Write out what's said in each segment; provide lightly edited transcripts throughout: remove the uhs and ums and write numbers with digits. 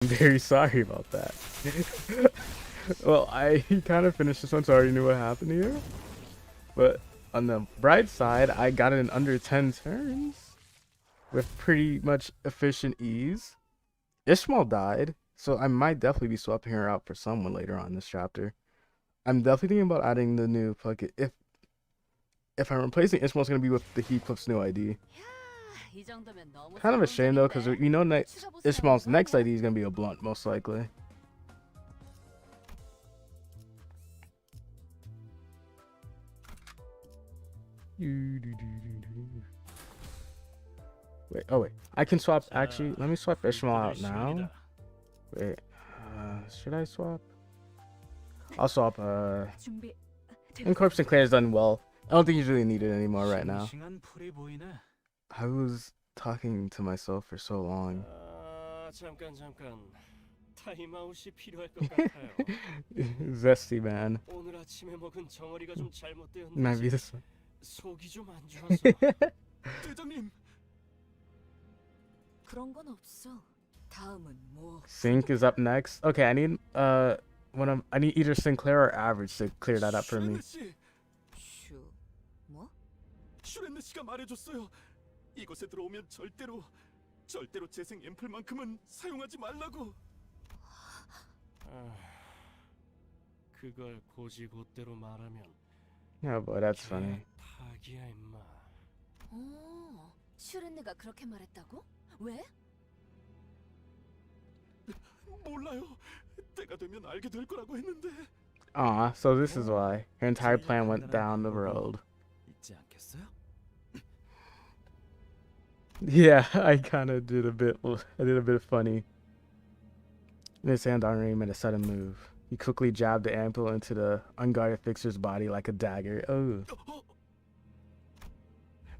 I'm very sorry about that. Well, I kind of finished this one, so I already knew what happened here. But on the bright side, I got it in under 10 turns with pretty much efficient ease. Ishmael died, so I might definitely be swapping her out for someone later on in this chapter. I'm definitely thinking about adding the new plugin. If I'm replacing Ishmael, it's gonna be with the Heathcliff's new ID. Kind of a shame though, because you know Ishmael's next ID is gonna be a blunt, most likely. Wait, oh wait, I can swap. Actually, let me swap Ishmael out now. Wait, should I swap? I'll swap. And Corpse Sinclair's done well. I don't think he's really needed anymore right now. I was talking to myself for so long. Zesty man. Might be this one. Sync is up next. Okay, I need I need either Sinclair or Average to clear that up for me. 슈렌느 씨가 말해줬어요. 이곳에 들어오면 절대로 재생 앰플만큼은 사용하지 말라고. 그걸 고지고대로 말하면. Yeah, boy, that's funny. 타기야 임마. 슈렌느가 그렇게 말했다고? 왜? 몰라요. 때가 되면 알게 될 거라고 했는데. Aw, so this is why her entire plan went down the road. 있지 않겠어요? Yeah, I kind of did a bit of funny. His hand on Ray made a sudden move. He quickly jabbed the ample into the unguarded fixer's body like a dagger. Oh.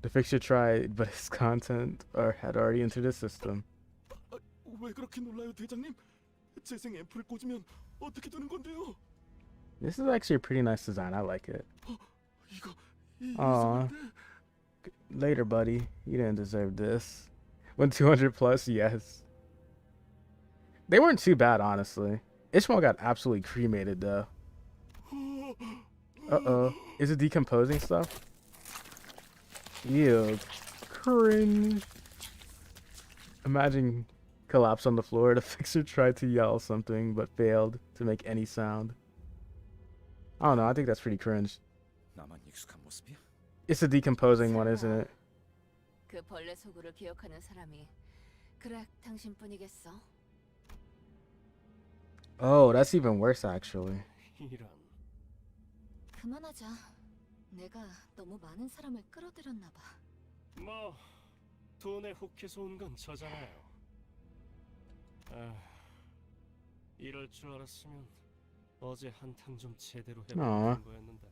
The fixture tried, but his content had already entered the system. 왜 그렇게 놀라요, 대장님? 재생 앰플을 꽂으면 어떻게 되는 건데요? This is actually a pretty nice design. I like it. 이거 Aw. Later, buddy. You didn't deserve this. When 200 plus, yes. They weren't too bad, honestly. Ishmael got absolutely cremated, though. Uh-oh. Is it decomposing stuff? Ew. Cringe. Imagine collapse on the floor. The fixer tried to yell something, but failed to make any sound. I don't know. I think that's pretty cringe. 나만 익숙한 모습이야? It's a decomposing one, isn't it? 그 벌레 소굴을 기억하는 사람이 그래 당신뿐이겠어. Oh, that's even worse, actually. 이런. 그만하자. 내가 너무 많은 사람을 끌어들였나 봐. 뭐 돈에 혹해서 온 건 저잖아요. 이럴 줄 알았으면 어제 한탕 좀 제대로 해보는 거였는데.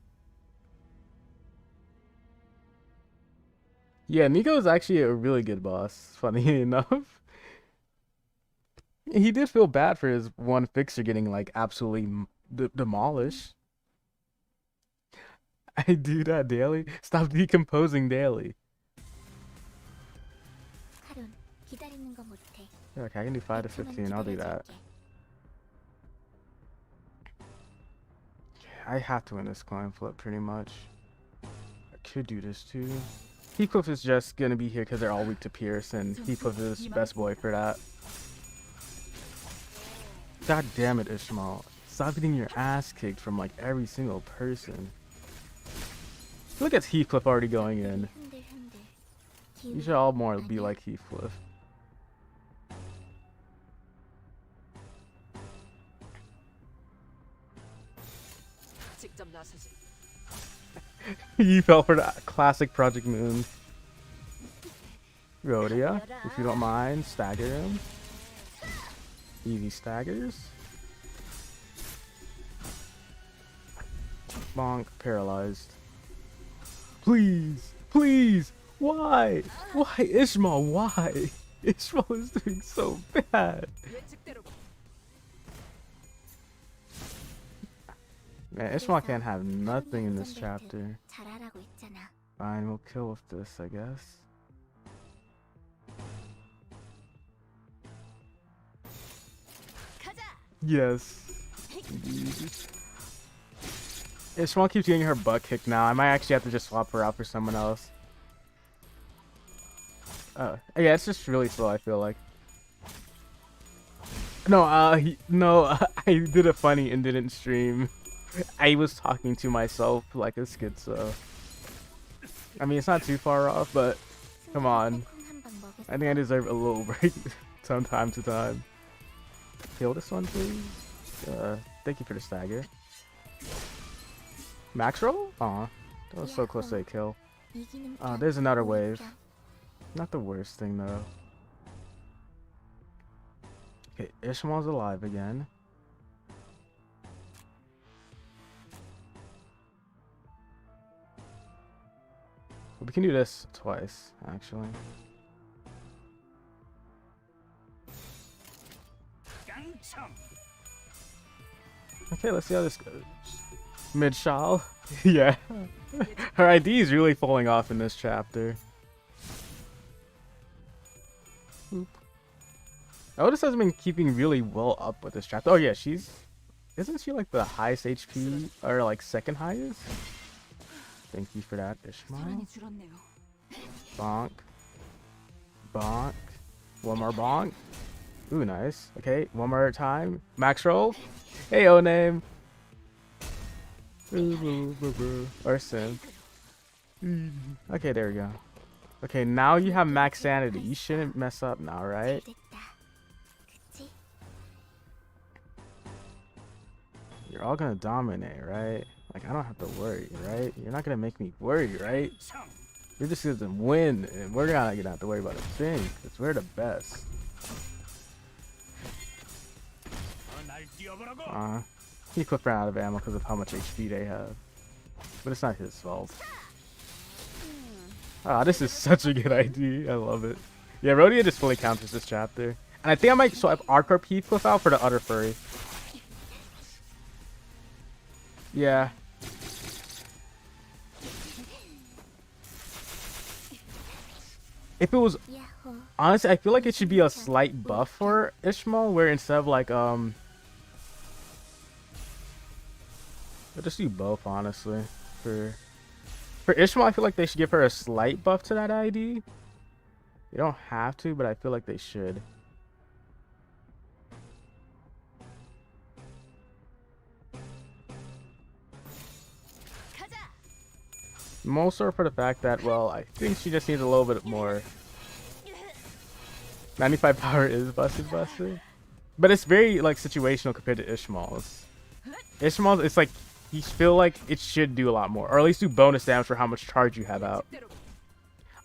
Yeah, Nico is actually a really good boss, funny enough. He did feel bad for his one fixer getting, like, absolutely demolished. I do that daily. Stop decomposing daily. Okay, I can do 5 to 15. I'll do that. I have to win this coin flip, pretty much. I could do this, too. Heathcliff is just gonna be here because they're all weak to Pierce, and Heathcliff is best boy for that. God damn it, Ishmael. Stop getting your ass kicked from like every single person. Look at Heathcliff already going in. You should all more be like Heathcliff. You fell for the classic Project Moon. Rhodia, if you don't mind, stagger him. Easy staggers. Bonk, paralyzed. Please, please, why? Why, Ishmael, why? Ishmael is doing so bad. Man, Ishmael can't have nothing in this chapter. Fine, we'll kill with this, I guess. Yes. Indeed. If Small keeps getting her butt kicked now, I might actually have to just swap her out for someone else. Yeah, it's just really slow, I feel like. No, no, I did a funny and didn't stream. I was talking to myself like a schizo. I mean, it's not too far off, but come on. I think I deserve a little break from time to time. Kill this one, please. Thank you for the stagger. Max roll? Aw, that was so close to a kill. There's another wave. Not the worst thing, though. Okay, Ishmael's alive again. We can do this twice, actually. Okay, let's see how this goes. Mid-Shal? Yeah. Her ID is really falling off in this chapter. Oop. Otis has been keeping really well up with this chapter. Oh yeah, isn't she like the highest HP or like second highest? Thank you for that, Ishmael. Bonk. Bonk. One more bonk. Ooh, nice. Okay, one more time. Max roll. Hey, O-name. Or Sim. Okay, there we go. Okay, now you have max sanity. You shouldn't mess up now, right? You're all gonna dominate, right? Like, I don't have to worry, right? You're not gonna make me worry, right? You're just gonna win, and we're not gonna have to worry about a thing, because we're the best. He clipped ran out of ammo because of how much HP they have. But it's not his fault. Ah, this is such a good idea. I love it. Yeah, Rhodia just fully counters this chapter. And I think I might swipe Arcorp Heathcliff out for the other furry. Yeah. If it was... Honestly, I feel like it should be a slight buff for Ishmael, where instead of like, I'll just do both, honestly. For Ishmael, I feel like they should give her a slight buff to that ID. They don't have to, but I feel like they should. Mostly for the fact that, well, I think she just needs a little bit more. 95 power is busted. But it's very, like, situational compared to Ishmael's. Ishmael's, it's like, you feel like it should do a lot more. Or at least do bonus damage for how much charge you have out.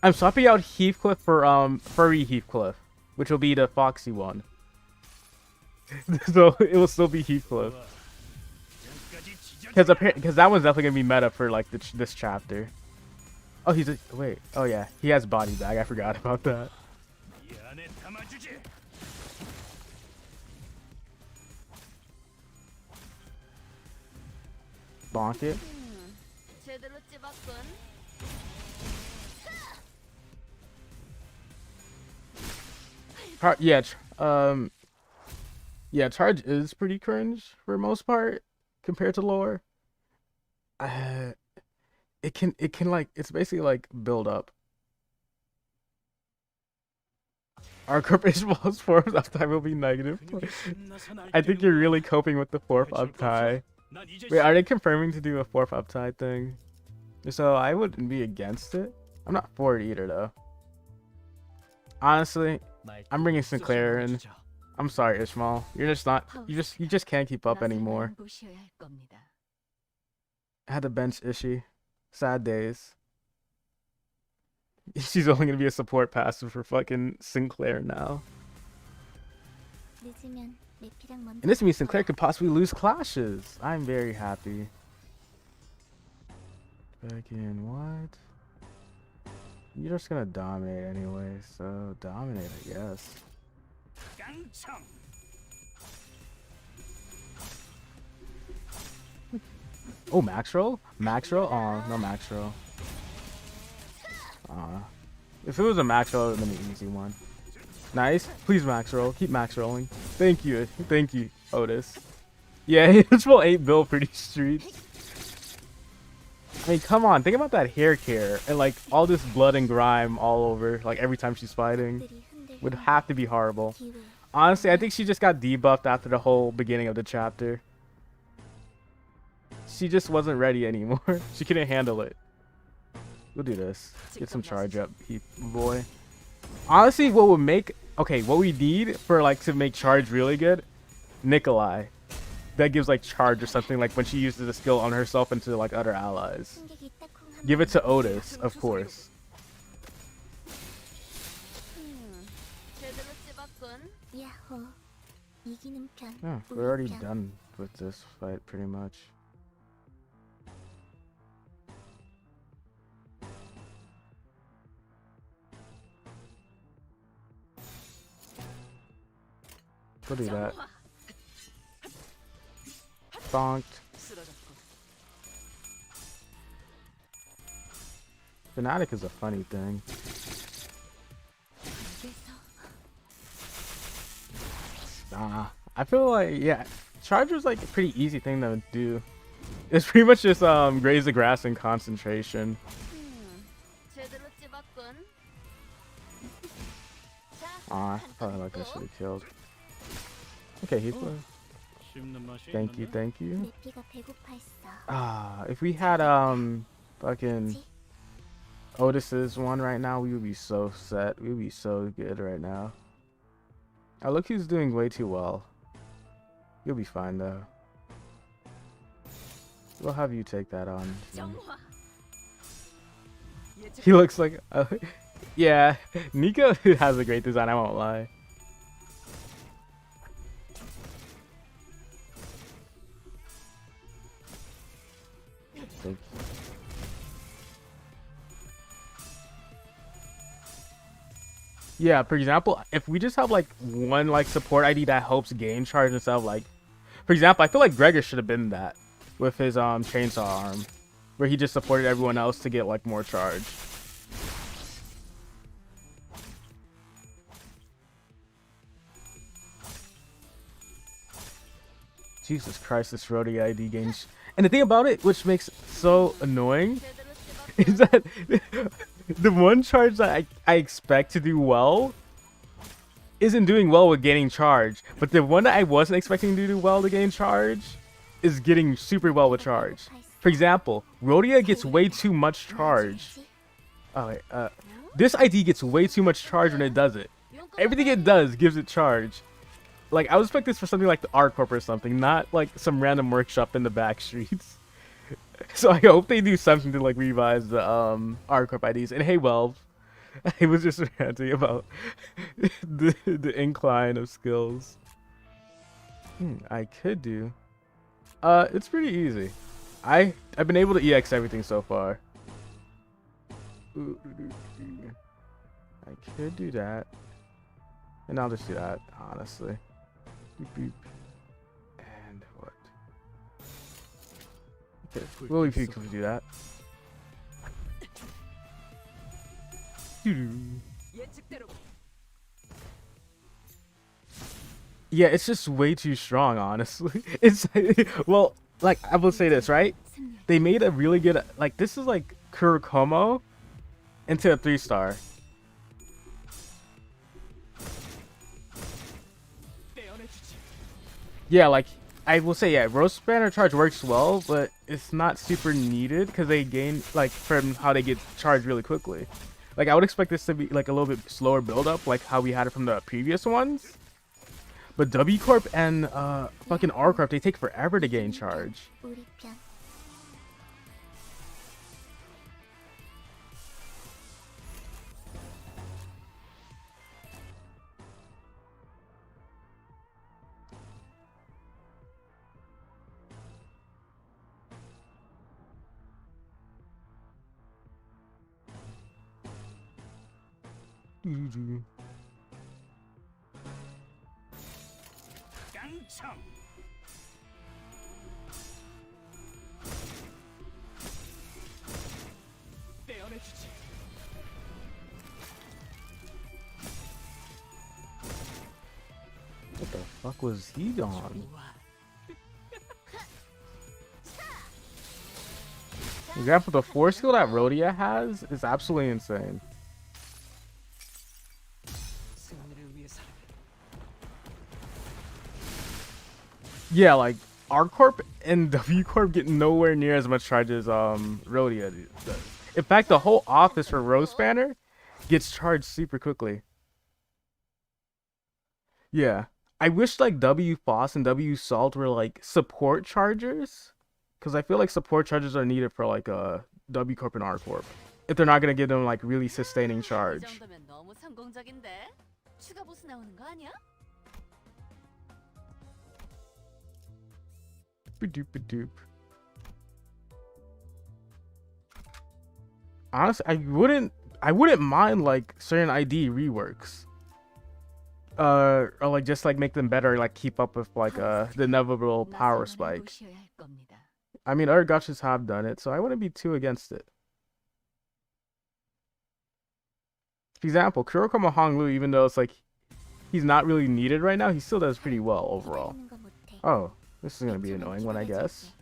I'm swapping out Heathcliff for, Furry Heathcliff. Which will be the Foxy one. So, it will still be Heathcliff. Because that one's definitely going to be meta for, like, this chapter. Oh, wait. Oh, yeah. He has body bag. I forgot about that. Bonk it. Yeah, charge is pretty cringe for most part compared to lore. It can like, it's basically like build up. Our Ishmael's fourth uptime will be negative. I think you're really coping with the fourth uptime. Wait, are they confirming to do a fourth uptide thing? So I wouldn't be against it. I'm not for it either, though. Honestly, I'm bringing Sinclair in. I'm sorry, Ishmael. You're just not. You just can't keep up anymore. I had to bench Ishii. Sad days. She's only gonna be a support passive for fucking Sinclair now. And this means Sinclair could possibly lose clashes. I'm very happy. Fucking what? You're just gonna dominate anyway, so dominate, I guess. Oh, max roll? Max roll? Oh, no max roll. If it was a max roll, it would have been an easy one. Nice. Please max roll. Keep max rolling. Thank you. Thank you. Otis. Yeah, it's full 8 bill for these streets. I mean, come on, think about that hair care and like all this blood and grime all over, like every time she's fighting. Would have to be horrible. Honestly, I think she just got debuffed after the whole beginning of the chapter. She just wasn't ready anymore. She couldn't handle it. We'll do this. Get some charge up, boy. Honestly, what would make... Okay, what we need for like to make charge really good, Nikolai. That gives like charge or something, like when she uses the skill on herself and to like other allies. Give it to Otis, of course. Yeah, we're already done with this fight pretty much. We'll do that. Bonked. Fanatic is a funny thing. Nah, I feel like, yeah, Charger's like a pretty easy thing to do. It's pretty much just graze the grass and concentration. Aw, I probably like I should have killed. Okay, he's thank you, thank you. Ah, if we had fucking Otis's one right now, we would be so set. We would be so good right now. Oh, look, he's doing way too well. You'll be fine though. We'll have you take that on. He looks like yeah, Nico has a great design, I won't lie. Yeah, for example, if we just have like one like support ID that helps gain charge instead of like, for example, I feel like Gregor should have been that with his chainsaw arm, where he just supported everyone else to get like more charge. Jesus Christ, this Rhodey ID gains. And the thing about it, which makes it so annoying, is that the one charge that I expect to do well isn't doing well with gaining charge. But the one that I wasn't expecting to do well to gain charge is getting super well with charge. For example, Rhodia gets way too much charge. Oh, wait, this ID gets way too much charge when it does it. Everything it does gives it charge. Like, I would expect this for something like the R-Corp or something, not like some random workshop in the back streets. So I hope they do something to like revise the R-Corp IDs. And hey, well, I was just ranting about the incline of skills. I could do. It's pretty easy. I've been able to EX everything so far. I could do that, and I'll just do that honestly. Beep, beep. And what? Okay, we'll leave you to do that. Yeah, it's just way too strong, honestly. It's well, like I will say this, right? They made a really good, like, this is like Kurokomo into a 3-star. Yeah, like I will say, yeah, Roast Banner charge works well, but it's not super needed because they gain like from how they get charged really quickly. Like I would expect this to be like a little bit slower build up, like how we had it from the previous ones. But W Corp and fucking R Corp, they take forever to gain charge. What the fuck was he on? For example, the force skill that Rhodia has is absolutely insane. Yeah, like R Corp and W Corp get nowhere near as much charge as Rhodia does. In fact, the whole office for Rose Spanner gets charged super quickly. Yeah. I wish like W Foss and W Salt were like support chargers. Because I feel like support chargers are needed for like W Corp and R Corp. If they're not gonna give them like really sustaining charge. 이 정도면 너무 성공적인데? 추가 보스 나오는 거 아니야? Ba-doop-a-doop. Honestly, I wouldn't mind like certain ID reworks. Or like just like make them better, like keep up with like the inevitable power spike. 무시해야 할 겁니다. I mean, other gachas have done it, so I wouldn't be too against it. For example, Kurokoma Honglu, even though it's like he's not really needed right now, he still does pretty well overall. Oh, this is gonna be an annoying one, I guess.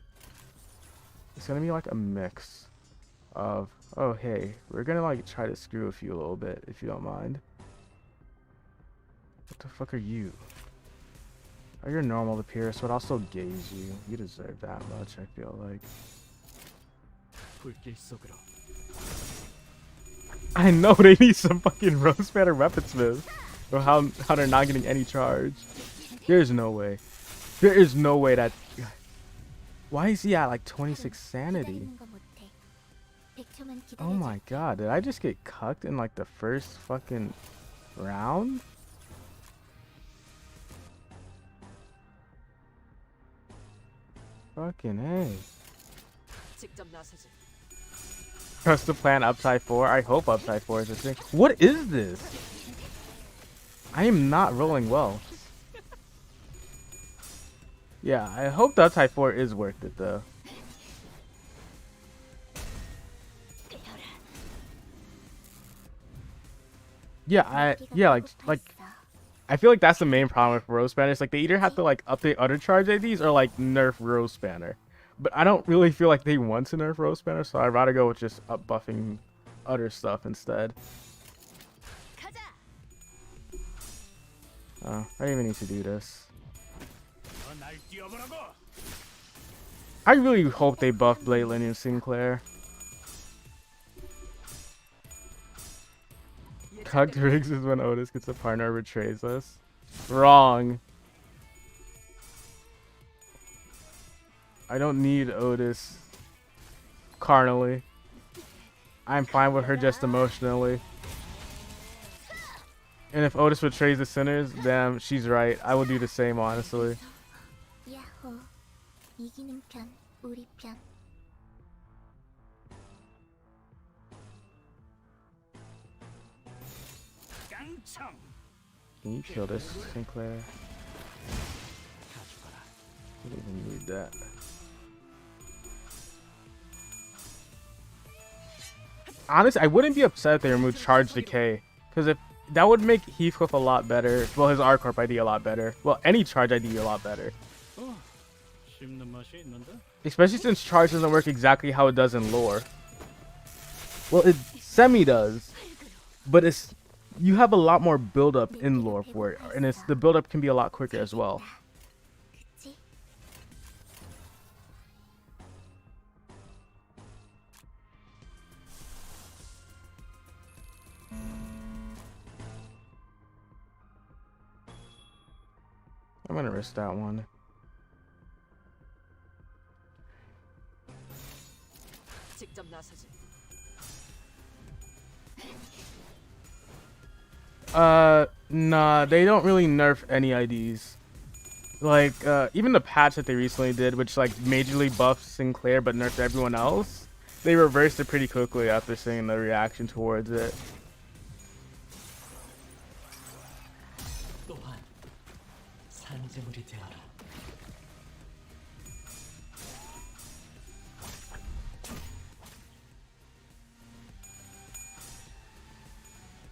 It's gonna be like a mix of, oh hey, we're gonna like try to screw with you a little bit if you don't mind. What the fuck are you? Oh, you're normal to Pierce, but I'll still gaze you. You deserve that much, I feel like. I know they need some fucking Rose Banner weaponsmith. Or how they're not getting any charge. There's no way. There is no way that. Why is he at like 26 sanity? Oh my god, did I just get cucked in like the first fucking round? Fucking A. Trust the plan upside 4. I hope upside 4 is this thing. What is this? I am not rolling well. Yeah, I hope the upside 4 is worth it though. Yeah, like I feel like that's the main problem with Rose Spanner. It's like they either have to like update other charge IDs or like nerf Rose Spanner. But I don't really feel like they want to nerf Rose Spanner, so I'd rather go with just up buffing other stuff instead. Oh, I didn't even need to do this. I really hope they buff Bladelin and Sinclair. Cucked Riggs is when Otis gets a partner or betrays us. Wrong. I don't need Otis carnally. I'm fine with her just emotionally. And if Otis betrays the sinners, damn, she's right. I will do the same, honestly. Can you kill this, Sinclair? I don't even need that. Honestly, I wouldn't be upset if they removed Charge Decay. Because if that would make Heathcliff a lot better. Well, his R-Corp ID a lot better. Well, any Charge ID a lot better. Especially since Charge doesn't work exactly how it does in lore. Well, it semi-does. But it's... You have a lot more build-up in lore for it. And the build-up can be a lot quicker as well. I'm gonna risk that one. Nah, they don't really nerf any IDs. Like, even the patch that they recently did, which like majorly buffed Sinclair but nerfed everyone else, they reversed it pretty quickly after seeing the reaction towards it.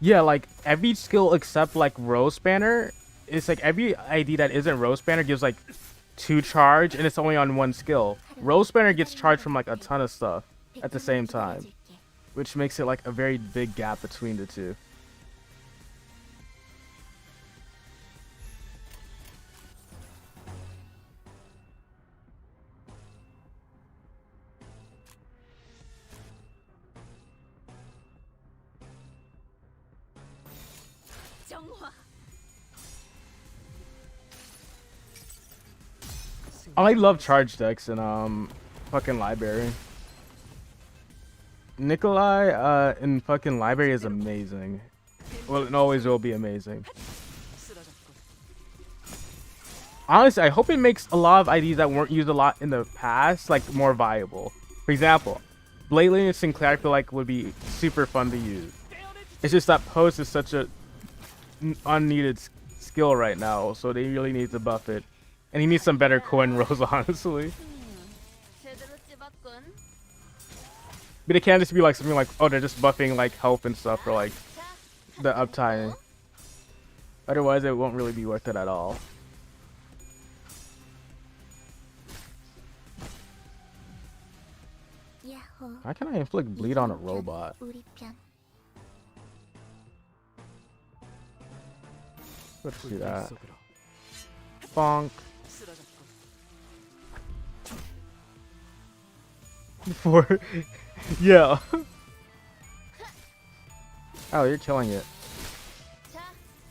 Yeah, like every skill except like Rose Spanner it's like every ID that isn't Rose Banner gives like 2 charge, and it's only on 1 skill. Rose Banner gets charged from like a ton of stuff at the same time, which makes it like a very big gap between the two. 정화. I love charge decks in fucking library. Nikolai in fucking library is amazing. Well, it always will be amazing. Honestly, I hope it makes a lot of IDs that weren't used a lot in the past like more viable. For example, Blately and Sinclair I feel like would be super fun to use. It's just that Post is such a unneeded skill right now, so they really need to buff it. And he needs some better coin rolls, honestly. 제대로 찝었군. But it can't just be like something like, oh, they're just buffing like health and stuff for like the uptime. Otherwise, it won't really be worth it at all. How can I inflict bleed on a robot? Let's do that. Bonk. For yeah. Oh, you're killing it. 자,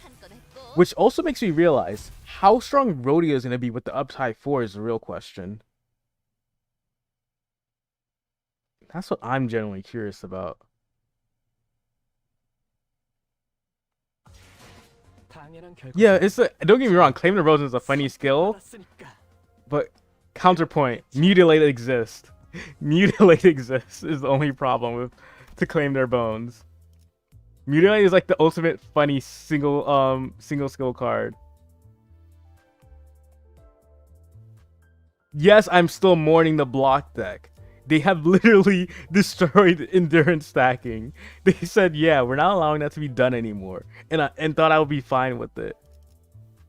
한건 했고. Which also makes me realize how strong Rodeo is gonna be with the uptie 4 is the real question. That's what I'm generally curious about. Yeah, it's a, don't get me wrong, Claim the Rose is a funny skill, but counterpoint, Mutilate exists. Mutilate exists is the only problem with to claim their bones. Mutilate is like the ultimate funny single skill card. Yes, I'm still mourning the block deck. They have literally destroyed endurance stacking. They said, yeah, we're not allowing that to be done anymore. And thought I would be fine with it.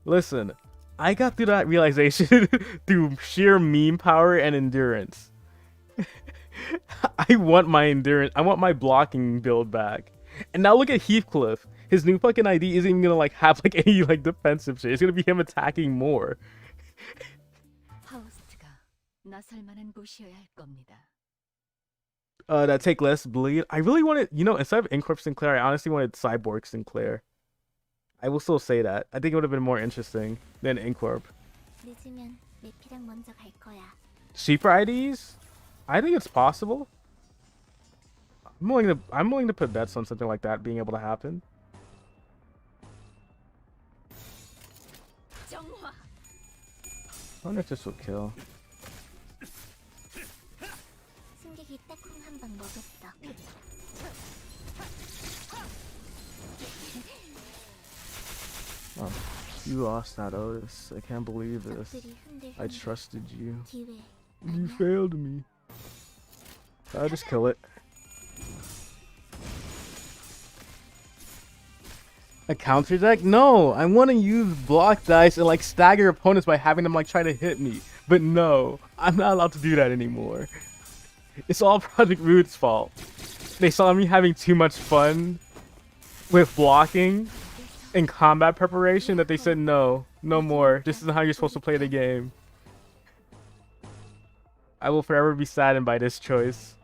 Listen, I got through that realization through sheer meme power and endurance. I want my endurance. I want my blocking build back. And now look at Heathcliff. His new fucking ID isn't even gonna like have like any like defensive shit. It's gonna be him attacking more. 하우스트가 나설 만한 곳이어야 할 겁니다. That take less bleed. I really wanted, you know, instead of Incorp Sinclair, I honestly wanted Cyborg Sinclair. I will still say that. I think it would have been more interesting than Incorp. 늦으면 메피랑 먼저 갈 거야. Cheaper IDs? I think it's possible. I'm willing to put bets on something like that being able to happen. 정화. I wonder if this will kill. 승객이 딱콩 한 방 먹었어. Oh, you lost that, Otis. I can't believe this. I trusted you. 기회. You failed me. I'll just kill it. A counter deck? No, I want to use block dice and like stagger opponents by having them like try to hit me. But no, I'm not allowed to do that anymore. It's all Project Root's fault. They saw me having too much fun with blocking and combat preparation that they said no, no more. This isn't how you're supposed to play the game. I will forever be saddened by this choice.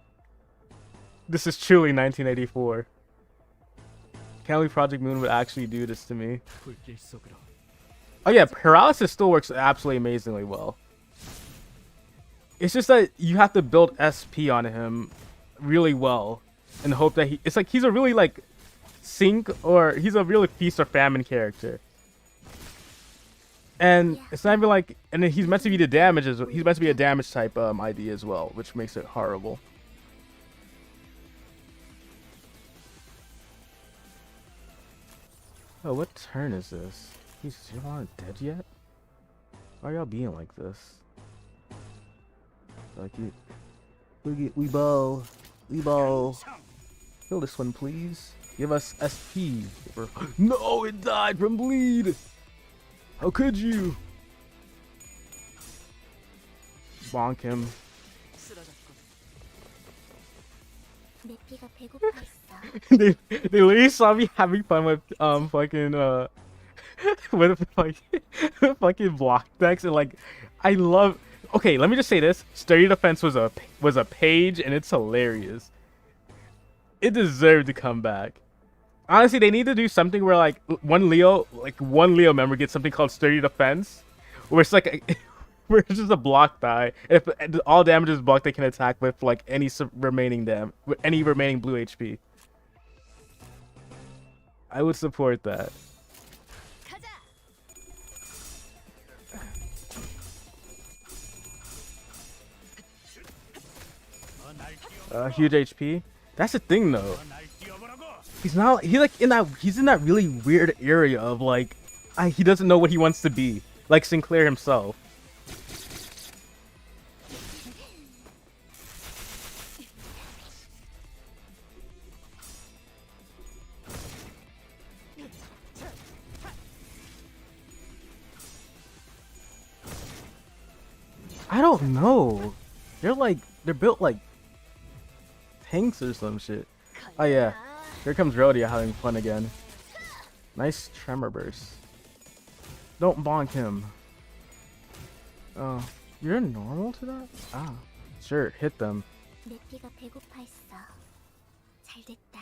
This is truly 1984. Can't believe Project Moon would actually do this to me. Oh yeah, Paralysis still works absolutely amazingly well. It's just that you have to build SP on him really well and hope that it's like he's a really like sync or he's a really feast or famine character. And it's not even like, and then he's meant to be the damages. He's meant to be a damage type ID as well, which makes it horrible. Oh, what turn is this? He's not dead yet? Why are y'all being like this? Like you, we bow. Kill this one, please. Give us SP. No, it died from bleed. How could you? Bonk him. 내 피가 배고파 있어. They literally saw me having fun with fucking with fucking block decks and like I love. Okay, let me just say this: Sturdy Defense was a page and it's hilarious. It deserved to come back. Honestly, they need to do something where like one Leo member gets something called Sturdy Defense, where it's like where it's just a block die. And if all damage is blocked, they can attack with like any remaining blue HP. I would support that. Huge HP. That's the thing though. He's in that really weird area of like he doesn't know what he wants to be. Like Sinclair himself. I don't know. They're built like tanks or some shit. Oh yeah. Here comes Rhodia having fun again. Nice tremor burst. Don't bonk him. Oh, you're normal to that? Ah, sure, hit them. 내 피가 배고파 있어. 잘 됐다.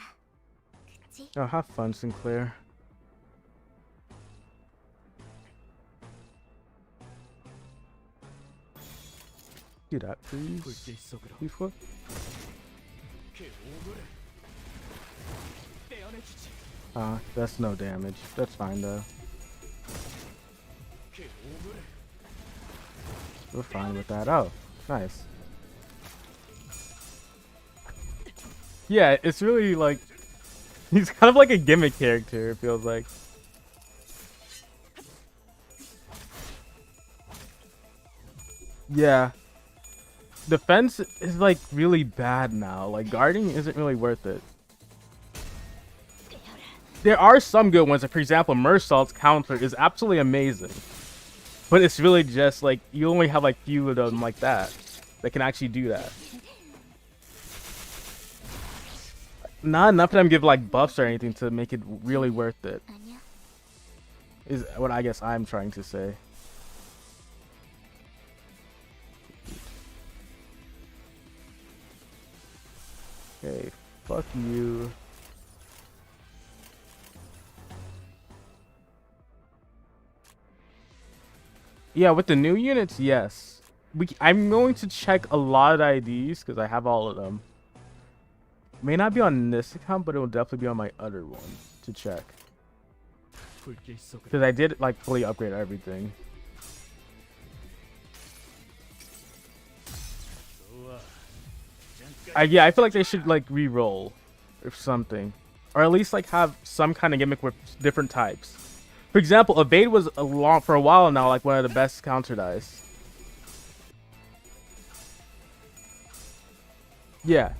그치? Oh, have fun, Sinclair. Do that, please. Before. That's no damage. That's fine though. We're fine with that. Oh, nice. Yeah, it's really like he's kind of like a gimmick character, it feels like. Yeah. Defense is like really bad now. Like guarding isn't really worth it. There are some good ones. Like, for example, Mersault's counter is absolutely amazing. But it's really just like you only have like few of them like that can actually do that. Not enough of them give like buffs or anything to make it really worth it. Is what I guess I'm trying to say. Okay, fuck you. Yeah, with the new units, yes. I'm going to check a lot of IDs because I have all of them. May not be on this account, but it will definitely be on my other one to check. Because I did like fully upgrade everything. Yeah, I feel like they should like re-roll or something, or at least like have some kind of gimmick with different types. For example, Evade was for a while now like one of the best counter dice. Yeah.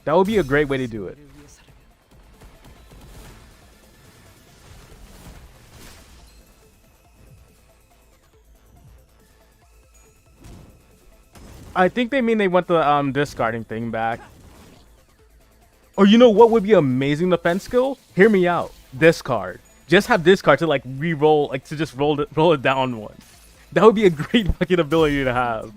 That would be a great way to do it. I think they mean they want the discarding thing back. Or you know what would be amazing defense skill? Hear me out. Discard. Just have discard to like re-roll, like to just roll it down one. That would be a great fucking ability to have.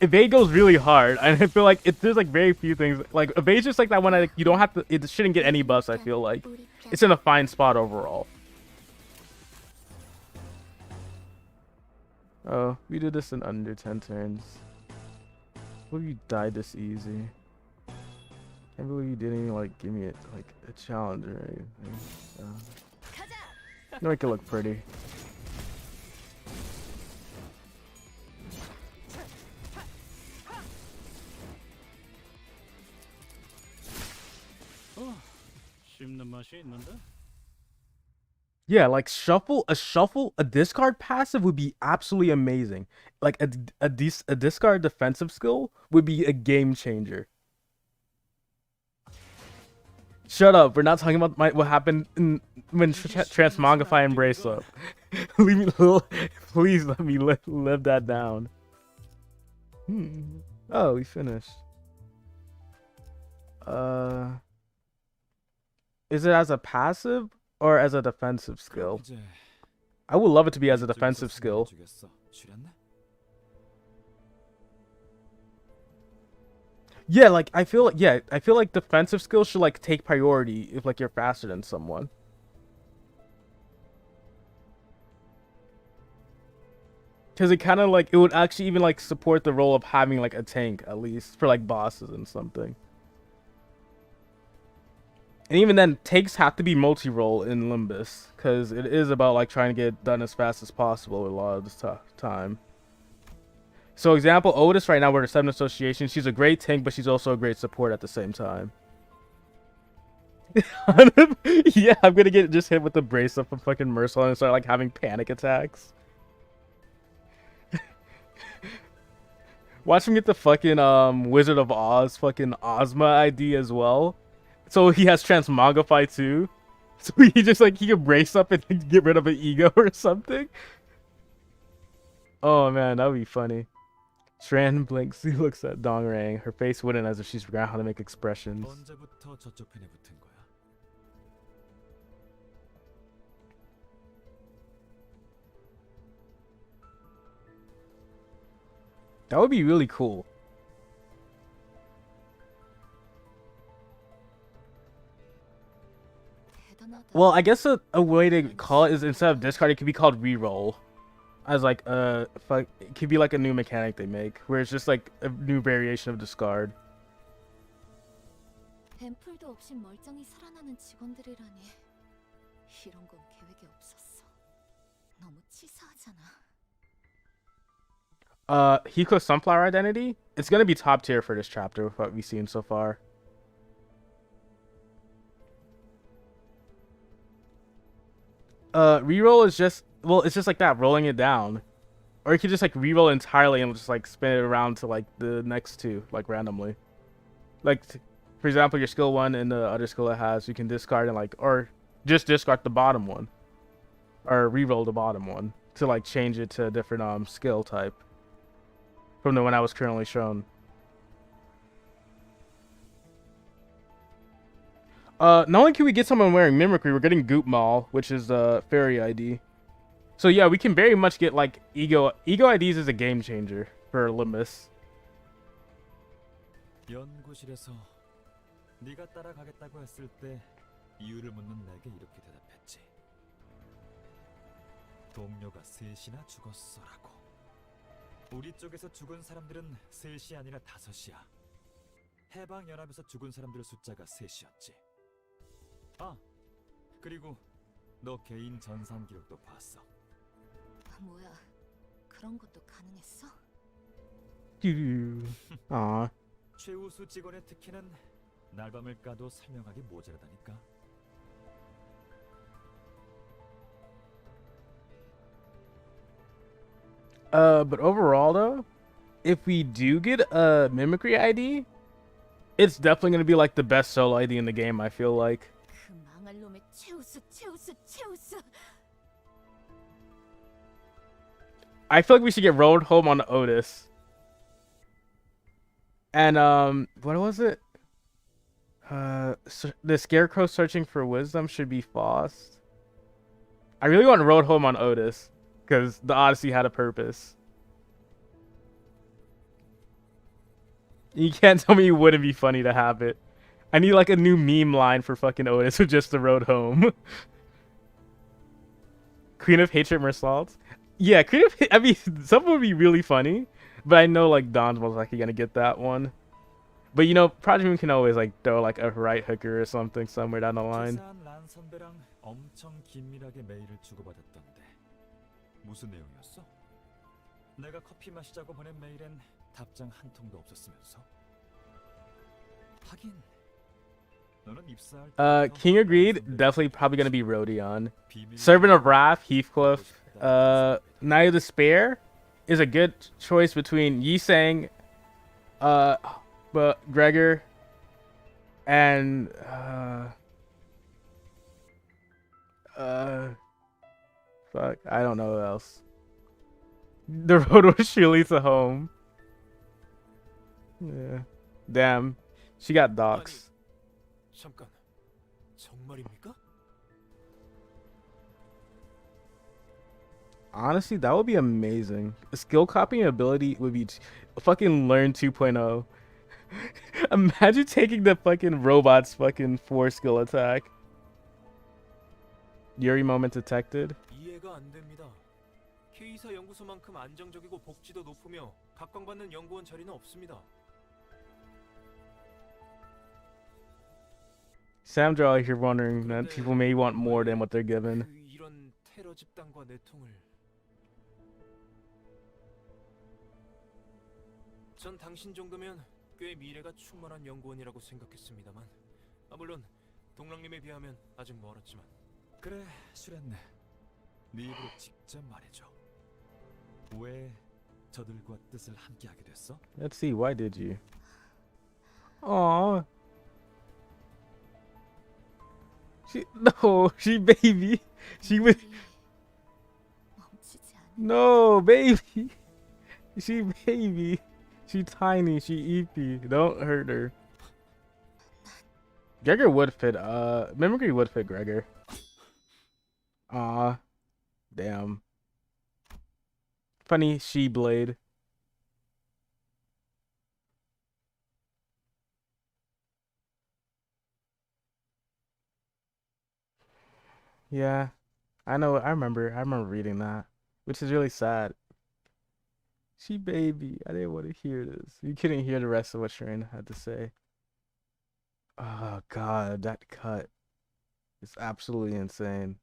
Evade goes really hard, and I feel like there's like very few things. Like Evade's just like that one. You don't have to. It shouldn't get any buffs. I feel like it's in a fine spot overall. Oh, we did this in under 10 turns. What if you died this easy? Can't believe you didn't even like give me a challenge or anything. Make it look pretty. Yeah, like a discard passive would be absolutely amazing. Like a discard defensive skill would be a game changer. Shut up. We're not talking about what happened when Transmogrify and Brace up. Leave me please let me live that down. Oh, we finished. Is it as a passive or as a defensive skill? I would love it to be as a defensive skill. Yeah, like I feel like defensive skills should like take priority if like you're faster than someone. Cause it kind of like it would actually even like support the role of having like a tank at least for like bosses and something. And even then, tanks have to be multi-role in Limbus because it is about like trying to get done as fast as possible a lot of the time. So example, Otis right now, we're in 7 Association. She's a great tank, but she's also a great support at the same time. Yeah, I'm gonna get just hit with the brace up from fucking Merciless and start like having panic attacks. Watch him get the fucking Wizard of Oz fucking Ozma ID as well. So he has Transmogrify too. So he just like he can brace up and get rid of an ego or something. Oh man, that would be funny. Tran blinks. He looks at Dongrang. Her face wooden as if she's forgot how to make expressions. That would be really cool. Well, I guess a way to call it is instead of discard, it could be called reroll. As like it could be like a new mechanic they make where it's just like a new variation of discard. 앰플도 없이 멀쩡히 살아나는 직원들이라니. 이런 건 계획에 없었어. 너무 치사하잖아. Hiko's Sunflower Identity? It's gonna be top tier for this chapter with what we've seen so far. Reroll is just, well, it's just like that, rolling it down. Or you could just like reroll entirely and just like spin it around to like the next two, like randomly. Like, for example, your skill 1 and the other skill it has, you can discard and like, or just discard the bottom one. Or reroll the bottom one to like change it to a different skill type. From the one I was currently shown. Not only can we get someone wearing Mimicry, we're getting Goop Maul, which is Fairy ID. So yeah, we can very much get like Ego IDs is a game changer for Limbus. 연구실에서 네가 따라가겠다고 했을 때 이유를 묻는 내게 이렇게 대답했지. 동료가 셋이나 죽었어라고. 우리 쪽에서 죽은 사람들은 셋이 아니라 5이야. 해방 연합에서 죽은 사람들의 숫자가 3이었지. 아, 그리고 너 개인 전산 기록도 봤어. 뭐야? 그런 것도 가능했어? 아. 최우수 직원의 특혜는 날밤을 까도 설명하기 모자라다니까. But overall though, if we do get a Mimicry ID, it's definitely gonna be like the best solo ID in the game, I feel like. 그 망할 놈의 최우수. I feel like we should get Road Home on Otis. And what was it? The Scarecrow searching for wisdom should be Faust. I really want Road Home on Otis because the Odyssey had a purpose. You can't tell me it wouldn't be funny to have it. I need like a new meme line for fucking Otis with just the Road Home. Queen of Hatred Mersault. Yeah, Queen of I mean, something would be really funny. But I know like Don's most likely gonna get that one. But you know, Project Moon can always like throw like a right hooker or something somewhere down the line. 란 선배랑 엄청 긴밀하게 메일을 주고받았던데 무슨 내용이었어? 내가 커피 마시자고 보낸 메일엔 답장 한 통도 없었으면서. 하긴 너는 입사할 King of Greed, definitely probably gonna be Rodion. Servant of Wrath, Heathcliff. Knight of Despair is a good choice between Yi Sang, but Gregor, and fuck, I don't know what else. The road was surely to home. Yeah, damn, she got docs. 잠깐, 정말입니까? Honestly, that would be amazing. A skill copying ability would be fucking learn 2.0. Imagine taking the fucking robot's fucking 4 skill attack. Yuri moment detected. 이해가 안 됩니다. K사 연구소만큼 안정적이고 복지도 높으며 각광받는 연구원 자리는 없습니다. Samdra, you're wondering that people may want more than what they're given. 이런 테러 집단과 내통을 전 당신 정도면 꽤 미래가 충만한 연구원이라고 생각했습니다만 물론 동랑님에 비하면 아직 멀었지만 그래, 슈렌네. 네 입으로 직접 말해줘. 왜 저들과 뜻을 함께하게 됐어? Let's see, why did you? Aww. She baby. She was 멈추지 않아. no baby. She baby. She tiny. She eepy. Don't hurt her. Gregor would fit. Memory would fit Gregor. Aw, damn. Funny she blade. Yeah, I know. I remember. I remember reading that, which is really sad. She baby. I didn't want to hear this. You couldn't hear the rest of what Shireen had to say. Oh God, that cut is absolutely insane.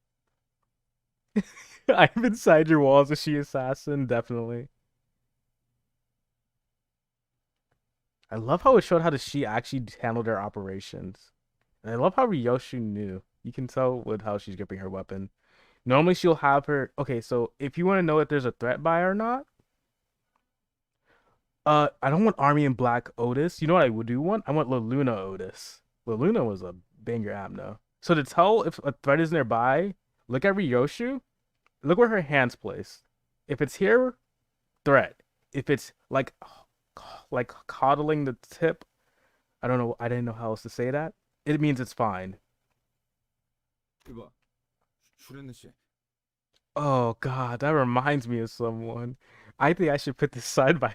I'm inside your walls. Is she assassin? Definitely. I love how it showed how the she actually handled their operations. And I love how Ryoshu knew. You can tell with how she's gripping her weapon. Normally she'll have her. Okay, so if you want to know if there's a threat by or not, I don't want Army in Black Otis. You know what I would do want? I want La Luna Otis. La Luna was a banger app, no. So to tell if a threat is nearby, look at Ryoshu. Look where her hand's placed. If it's here, threat. If it's like coddling the tip, I don't know. I didn't know how else to say that. It means it's fine. 이봐, 슈렌네 씨. Oh God, that reminds me of someone. I think I should put this side by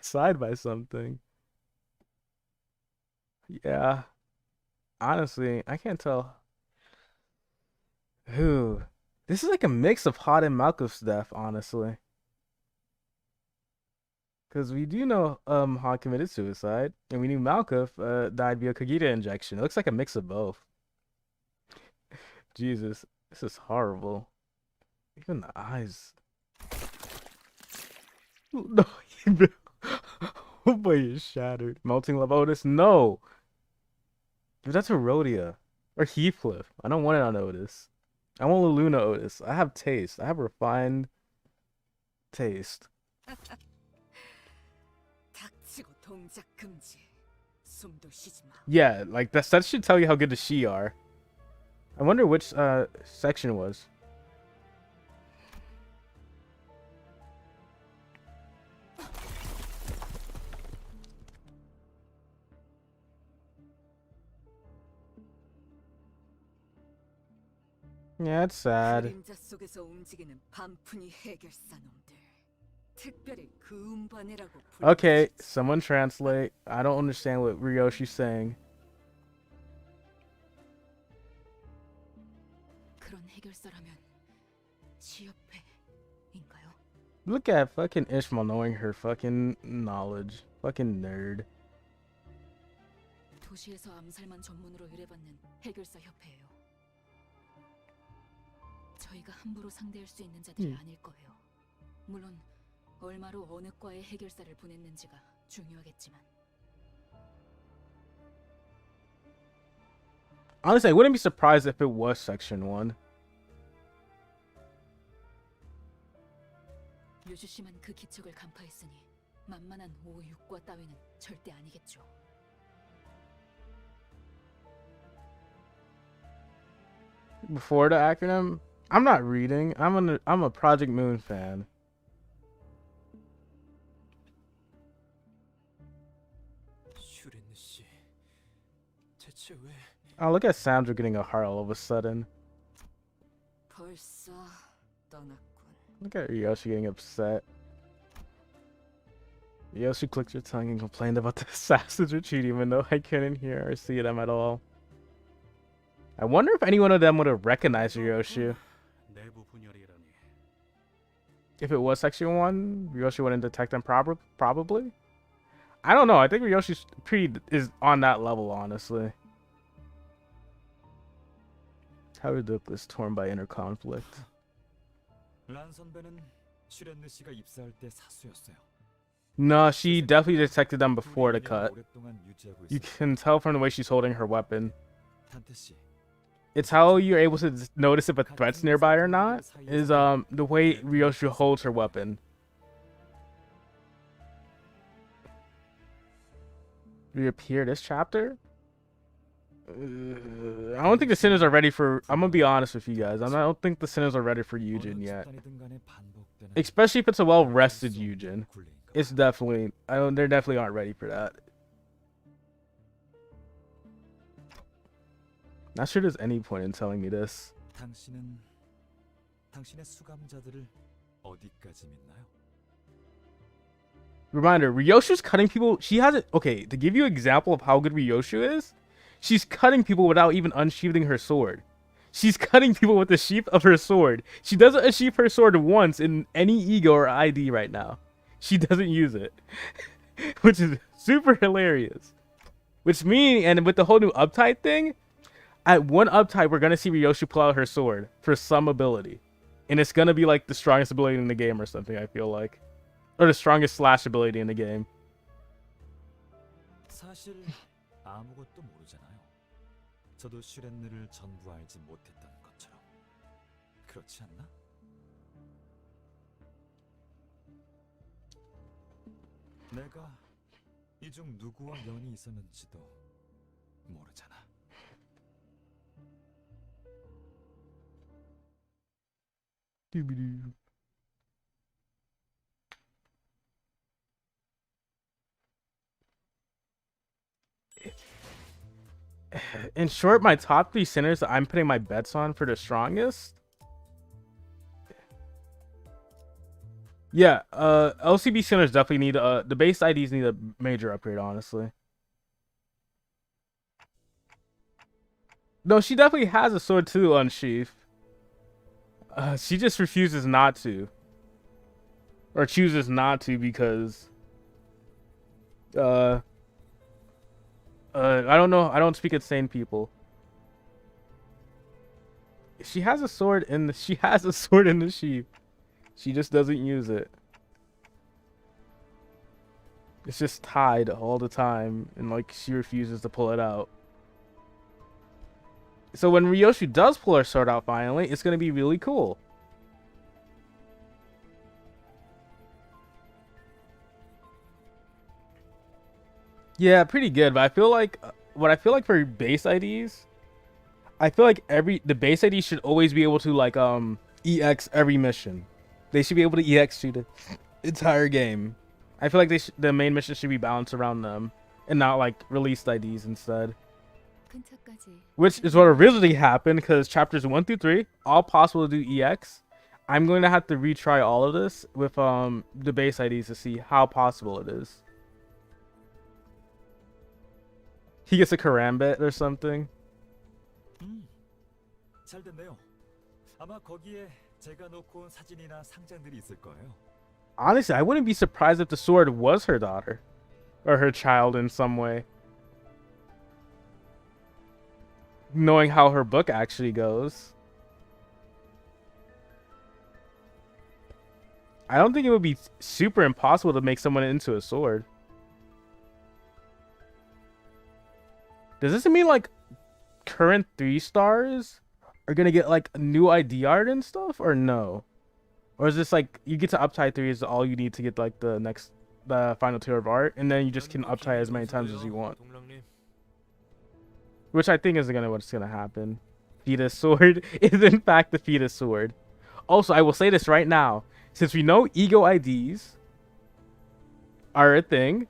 something. Yeah. Honestly, I can't tell. Who? This is like a mix of Hot and Malkuth's death, honestly. Because we do know Hot committed suicide, and we knew Malkuth died via Kagita injection. It looks like a mix of both. Jesus, this is horrible. Even the eyes. No, oh boy, is shattered. Melting love Otis. No, dude, that's Herodia or Heathcliff. I don't want it on Otis. I want Luna Otis. I have taste. I have refined taste. 닥치고 동작 금지. 숨도 쉬지 마. Yeah, like that should tell you how good the she are. I wonder which section it was. Yeah, it's sad. 그림자 속에서 움직이는 반푼이 해결사 놈들. 특별히 그 음반이라고 Okay, 불리지. someone translate. I don't understand what Ryoshi's saying. 그런 해결사라면 시협회인가요? Look at fucking Ishmael knowing her fucking knowledge. Fucking nerd. 도시에서 암살만 전문으로 의뢰받는 해결사 협회예요. 저희가 함부로 상대할 수 있는 자들이 아닐 거예요. 물론 얼마로 어느 과에 해결사를 보냈는지가 중요하겠지만. Honestly, I wouldn't be surprised if it was section 1. 류주 씨만 그 기척을 간파했으니 만만한 5, 6과 따위는 절대 아니겠죠. Before the acronym, I'm not reading. I'm a Project Moon fan. 슈렌느 씨, 대체 왜? Oh, look at Sandra getting a heart all of a sudden. 벌써 떠났군. Look at Ryoshi getting upset. Ryoshi clicked your tongue and complained about the assassin's retreat, even though I couldn't hear or see them at all. I wonder if any one of them would have recognized Ryoshi. 내부 분열이라니. If it was section 1, Ryoshi wouldn't detect them probably? I don't know. I think Ryoshi's is on that level, honestly. How ridiculous, torn by inner conflict. 란 선배는 슈렌느 씨가 입사할 때 사수였어요. No, she definitely detected them before the cut. 오랫동안 유지하고 You 있어요. can tell from the way she's holding her weapon. 탄태 씨, It's how you're able to notice if a threat's nearby or not. Is the way Ryoshi holds her weapon. Reappear this chapter? I don't think the sinners are ready for. I'm gonna be honest with you guys. I don't think the sinners are ready for Yujin 어느 yet. 집단이든 간에 반복되는 Especially if it's a well-rested Yujin. 굴레인가 It's definitely. They definitely aren't ready for that. Not sure there's any point in telling me this. 당신은 당신의 수감자들을 어디까지 믿나요? Reminder: Ryoshu's cutting people. She hasn't. Okay, to give you an example of how good Ryoshu is, she's cutting people without even unsheathing her sword. She's cutting people with the sheath of her sword. She doesn't unsheath her sword once in any ego or ID right now. She doesn't use it, which is super hilarious. Which means, and with the whole new uptight thing, at one uptight we're gonna see Ryoshi pull out her sword for some ability, and it's gonna be like the strongest ability in the game or something. I feel like, or the strongest slash ability in the game. 사실 아무것도 모르잖아요. 저도 슈렌느를 전부 알지 못했던 것처럼. 그렇지 않나? 내가 이 중 누구와 연이 있었는지도 모르잖아. In short, my top 3 sinners that I'm putting my bets on for the strongest. Yeah, LCB sinners definitely need the base IDs need a major upgrade, honestly. No, she definitely has a sword to unsheath. She just refuses not to, or chooses not to because I don't know. I don't speak at sane people. She has a sword in the. She has a sword in the sheath. She just doesn't use it. It's just tied all the time, and like she refuses to pull it out. So when Ryoshi does pull her sword out finally, it's gonna be really cool. Yeah, pretty good, but I feel like what I feel like for base IDs, I feel like the base IDs should always be able to like EX every mission. They should be able to EX through the entire game. I feel like the main mission should be balanced around them and not like released IDs instead. 근처까지. Which is what originally happened because chapters 1 through 3, all possible to do EX. I'm going to have to retry all of this with the base IDs to see how possible it is. He gets a karambit or something. 잘 됐네요. 아마 거기에 제가 놓고 온 사진이나 상장들이 있을 거예요. Honestly, I wouldn't be surprised if the sword was her daughter or her child in some way. Knowing how her book actually goes. I don't think it would be super impossible to make someone into a sword. Does this mean like current 3 stars are gonna get like new ID art and stuff, or no? Or is this like you get to uptie 3 is all you need to get like the final tier of art, and then you just can uptie as many times as you want? 동랑님. Which I think is what's gonna happen. Fetus sword is in fact the fetus sword. Also, I will say this right now, since we know ego IDs are a thing,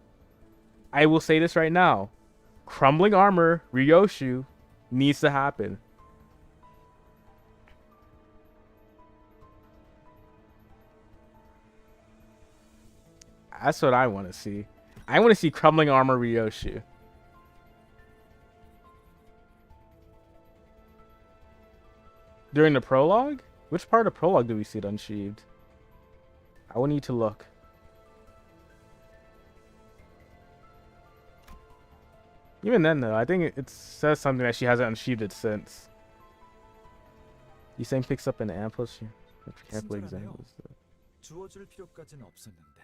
I will say this right now. Crumbling armor Ryoshu needs to happen. That's what I want to see. I want to see crumbling armor Ryoshu. During the prologue? Which part of prologue do we see it unsheathed? I will need to look. Even then, though, I think it says something that she hasn't unsheathed it since. The same picks up an ample. Careful examples. 주워줄 필요까지는 없었는데.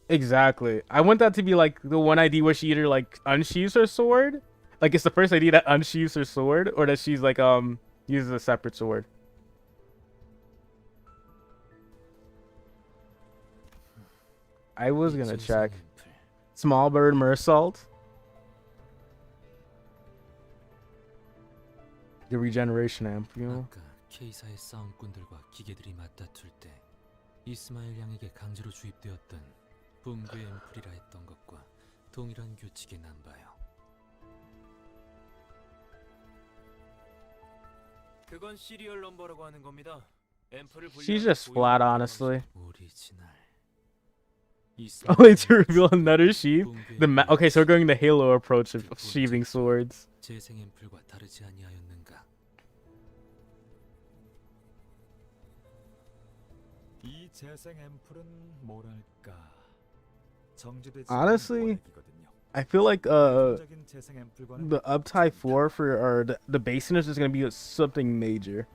Exactly. I want that to be like the one ID where she either like unsheathes her sword, like it's the first ID that unsheathes her sword, or that she's like uses a separate sword. I was gonna check. Small bird mersault. The regeneration amp, you know. 아까 K사의 싸움꾼들과 기계들이 맞다툴 때 이스마일 양에게 강제로 주입되었던 붕괴 앰플이라 했던 것과 동일한 규칙이 난 봐요. 그건 시리얼 넘버라고 하는 겁니다. 앰플을 She's just flat, honestly. 오리지널. Only to reveal another sheath. Okay, so we're going the Halo approach of sheathing swords. 재생 앰플과 다르지 아니하였는가? 이 재생 앰플은 뭐랄까 정지되지 Honestly, 않은 원액이거든요. I feel like 일반적인 재생 앰플과는 the uptie 4 for or the basiness is gonna be something major.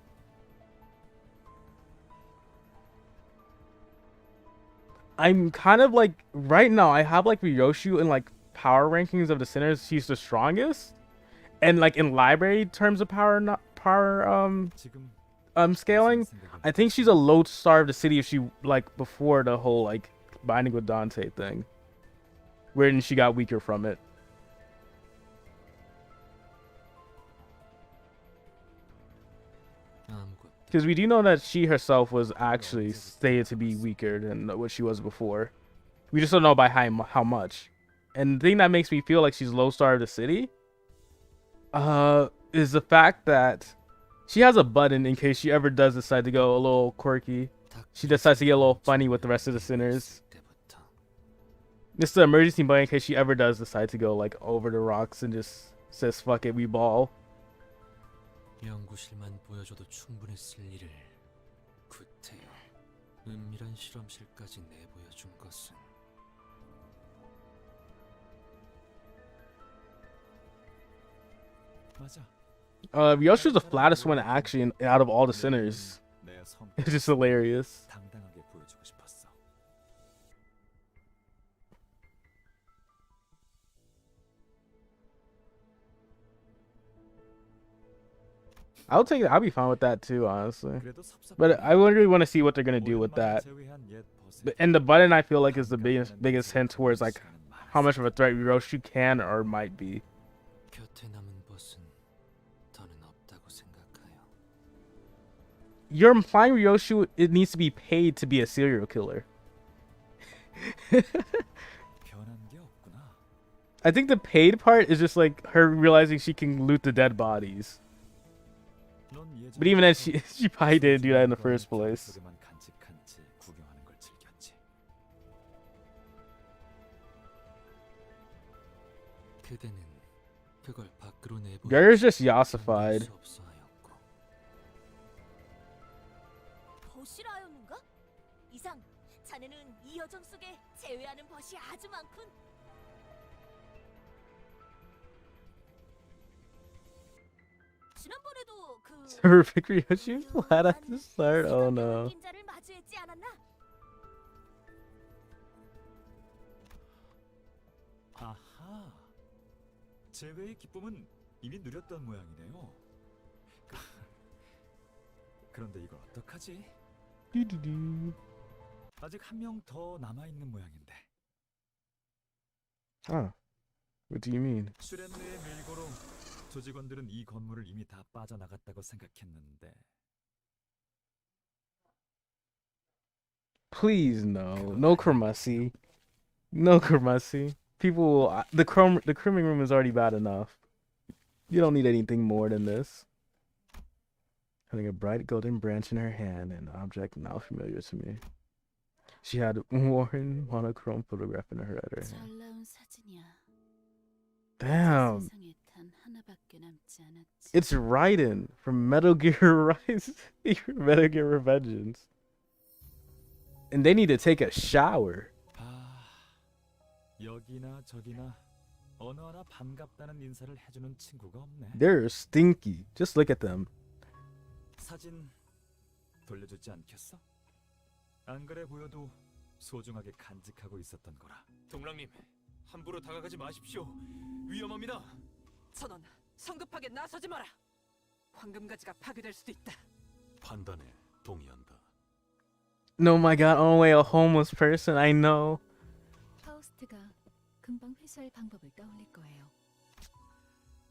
I'm kind of like right now I have like Ryoshu in like power rankings of the sinners, she's the strongest. And like in library terms of power 지금 scaling, I think she's a low star of the city if she like before the whole like binding with Dante thing. Wherein she got weaker from it. Because we do know that she herself was actually stated to be weaker than what she was before. We just don't know by how much. And the thing that makes me feel like she's low star of the city is the fact that she has a button in case she ever does decide to go a little quirky. She decides to get a little funny with the rest of the sinners. This is the emergency button in case she ever does decide to go like over the rocks and just says fuck it, we ball. 연구실만 보여줘도 충분했을 일을 구태여 은밀한 실험실까지 내보여준 것은 맞아. Ryoshu's the flattest one actually out of all the sinners. 내 성격 It's just hilarious. 당당하게 보여주고 싶었어. I'll be fine with that too, honestly. 그래도 섭섭해. But I really want to see what they're gonna do with that. 제외한 옛 버스. And the button I feel like is the biggest hint towards like how much of a threat Ryoshu can or might be. 곁에 남은 벗은 더는 없다고 생각하여. You're implying Ryoshu it needs to be paid to be a serial killer. 변한 게 없구나. I think the paid part is just like her realizing she can loot the dead bodies. 넌 But even then, 예전부터 she probably didn't do that in the first place. 속에만 간직한 채 구경하는 걸 즐겼지. 그대는 그걸 밖으로 내보여. Gar's just yassified. 벗이라였는가? 이상, 자네는 이 여정 속에 제외하는 벗이 아주 많군. 지난번에도 그 Terrific Ryoshu flat at the start. Oh no. 인자를 마주했지 않았나? 아하. 제외의 기쁨은 이미 누렸던 모양이네요. 그런데 이걸 어떡하지? 두두두. 아직 한 명 더 남아있는 모양인데. Ah, what do you mean? 슈렘느의 밀고로 조직원들은 이 건물을 이미 다 빠져나갔다고 생각했는데 Please no Kurmasi, no Kurmasi. People, the crimming room is already bad enough. You don't need anything more than this. Having a bright golden branch in her hand, an object now familiar to me. She had a worn monochrome photograph in her other hand. 잘 나온 사진이야. Damn, 세상에 단 하나밖에 남지 않았지. it's Raiden from Metal Gear Rise, Metal Gear Revengeance. And they need to take a shower. 여기나 저기나 어느 하나 반갑다는 인사를 해주는 친구가 없네. They're stinky. Just look at them. 사진 돌려주지 않겠어? 안 그래 보여도 소중하게 간직하고 있었던 거라. 동랑님, 함부로 다가가지 마십시오. 위험합니다. 선원, 성급하게 나서지 마라. 황금가지가 파괴될 수도 있다. 판단에 동의한다. No, my God, only a homeless person. I know. 파우스트가 금방 회수할 방법을 떠올릴 거예요.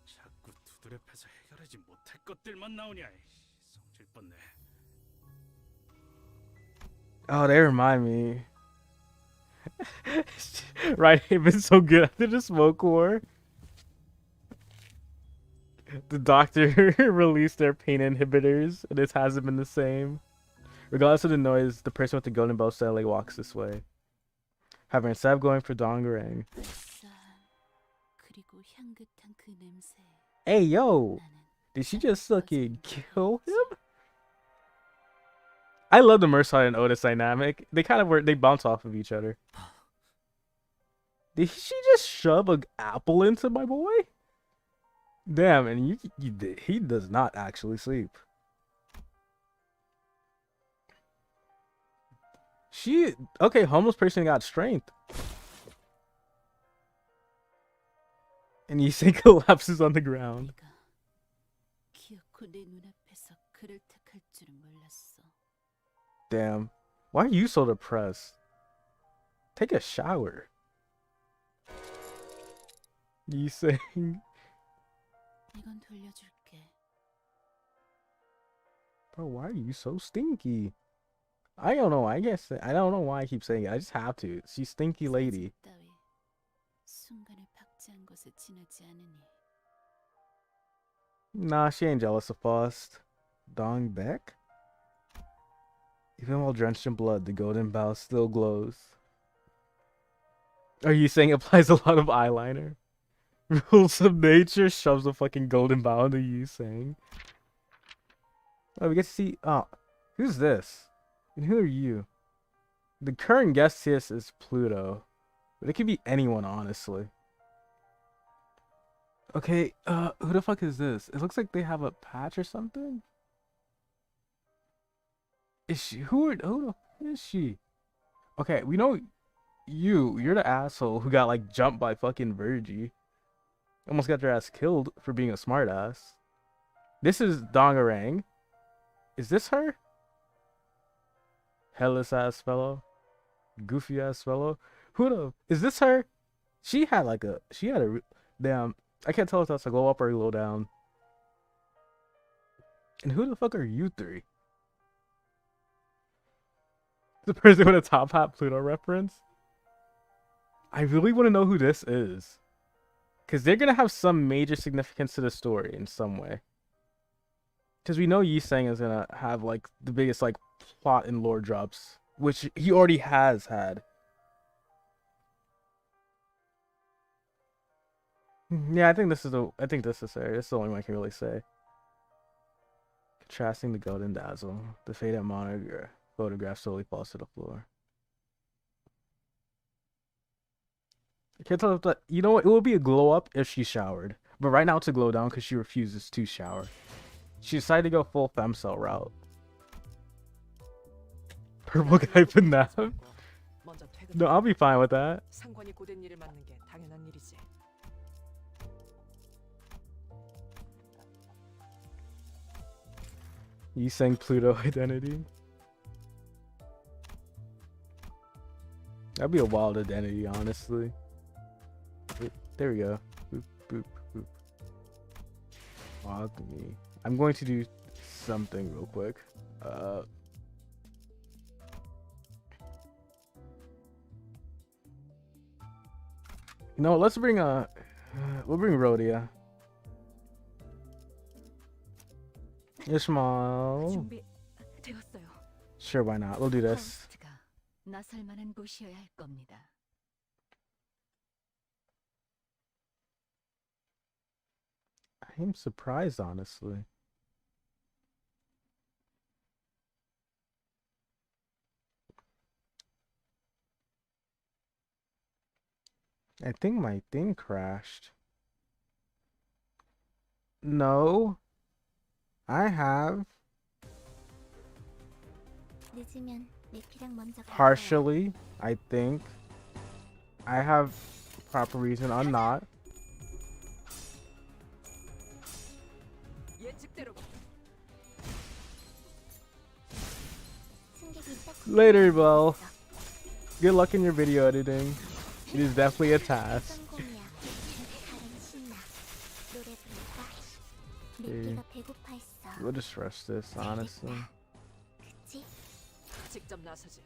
자꾸 두드려 패서 해결하지 못할 것들만 나오냐. 성질 뻔네. Oh, they remind me. Right, they've been so good after the smoke war. The doctor released their pain inhibitors, and this hasn't been the same. Regardless of the noise, the person with the golden bow steadily walks this way. However, instead of going for Dongarang. 아싸, 그리고 향긋한 그 냄새. Hey, yo! 나는 Did she just fucking kill him? I love the Merciless and Otis dynamic. They kind of they bounce off of each other. Did she just shove an apple into my boy? Damn, and he does not actually sleep. Okay, homeless person got strength. And you say collapses on the ground. 네가 기어코 내 눈앞에서 그를 택할 줄은 몰랐어. Damn. Why are you so depressed? Take a shower. You saying? 이건 돌려줄게. Bro, why are you so stinky? I don't know. I guess I don't know why I keep saying it. I just have to. She's stinky lady. 사진 따위 순간을 박제한 것에 지나지 않으니. Nah, she ain't jealous of Faust. Dong Beck? Even while drenched in blood, the golden bow still glows. Are you saying it applies a lot of eyeliner? Rules of nature shoves a fucking golden bow into you saying. Oh, we get to see. Oh, who's this? And who are you? The current guest here is Pluto. But it could be anyone, honestly. Okay, who the fuck is this? It looks like they have a patch or something. Is she? Who is she? Okay, we know you're the asshole who got like jumped by fucking Virgie. Almost got your ass killed for being a smartass. This is Dongarang. Is this her? Hellish ass fellow. Goofy ass fellow. Is this her? She had a damn, I can't tell if that's a glow up or a glow down. And who the fuck are you three? The person with a top hat Pluto reference? I really want to know who this is. Because they're going to have some major significance to the story in some way. Because we know Yi Sang is going to have like the biggest like plot and lore drops. Which he already has had. Yeah, I think this is her. This is the only one I can really say. Contrasting the golden dazzle. The faded photograph slowly falls to the floor. I can't tell if that, you know what, it will be a glow up if she showered. But right now it's a glow down because she refuses to shower. She decided to go full femcell route. Purple guy FNAF? 먼저 퇴근. No, I'll be fine with that. 상관이 고된 일을 맡는 게 당연한 일이지. You sang Pluto identity. That'd be a wild identity, honestly. There we go. Boop, boop, boop. Log me. I'm going to do something real quick. You know, let's bring we'll bring Rhodia. Ishmael. 준비되었어요. Sure, why not? We'll do this. 포스트가 나설 만한 곳이어야 할 겁니다. I'm surprised, honestly. I think my thing crashed. No. I have 늦으면 내피랑 먼저 갈 거야. partially, I think. I have proper reason I'm not. 예측대로 승객이 딱 Later, Belle. Good luck in your video editing. It is definitely a task. 성공이야. 가령 신나. 노래 부를까? 내피가 배고파했어. We'll just rush this, honestly. 그치? 직접 나서지.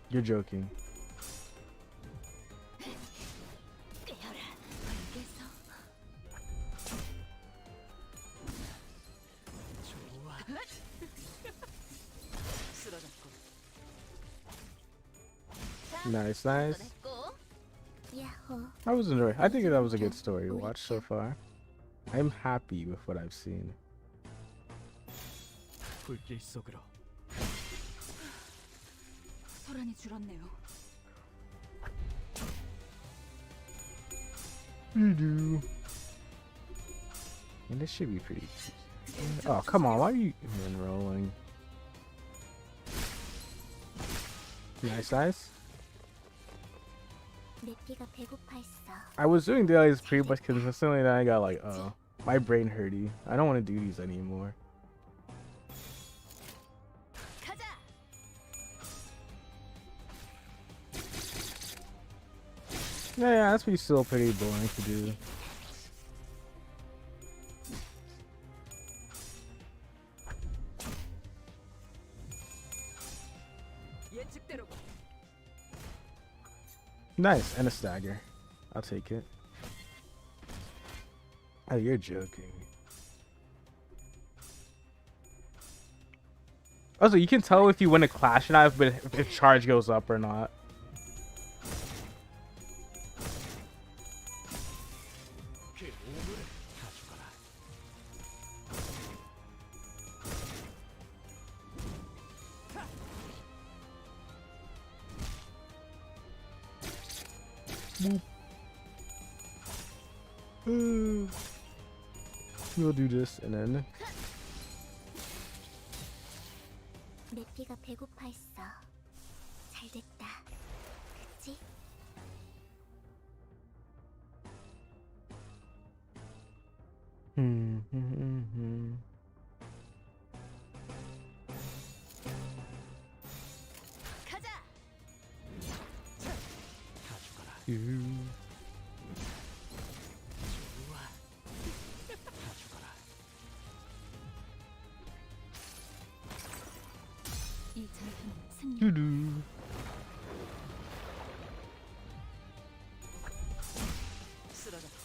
You're joking. 꿰어라. 알겠어. 좋아. 쓰러졌고. Nice, nice. 냈고. 야호. I was enjoying. I think that was a good story to watch so far. I'm happy with what I've seen. 불길 속으로. 소란이 줄었네요. And this should be pretty. Oh, come on. Why are you even rolling? Nice, nice. 내피가 배고파했어. I was doing dailies pretty much consistently, then I got like, oh, my brain hurty. I don't want to do these anymore. 가자. Yeah, that's still pretty boring to do. 예측대로 Nice, and a stagger. I'll take it. Oh, you're joking. Also, you can tell if you win a clash knife, but if charge goes up or not. 그 오물을 가져가라. We'll do this and then. 내피가 배고파했어. 잘 됐다. 그치? 가자. 가져가라. 좋아. 가져가라. 이 전투는 승리. 쓰러졌고.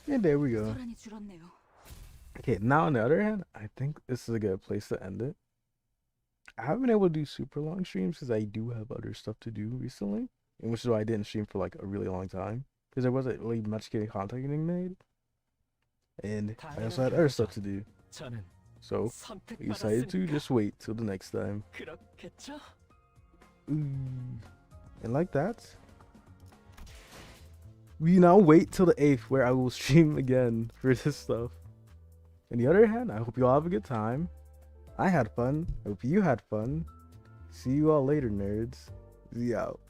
And there we go. 소란이 줄었네요. Okay, now on the other hand, I think this is a good place to end it. I haven't been able to do super long streams because I do have other stuff to do recently, and which is why I didn't stream for like a really long time because there wasn't really much getting content getting made, and I also had other stuff to do. 저는 So we decided to 선택받았으니까 just wait till the next time. 그렇겠죠? And like that, we now wait till the 8th where I will stream again for this stuff. On the other hand, I hope you all have a good time. I had fun. I hope you had fun. See you all later, nerds. Z out.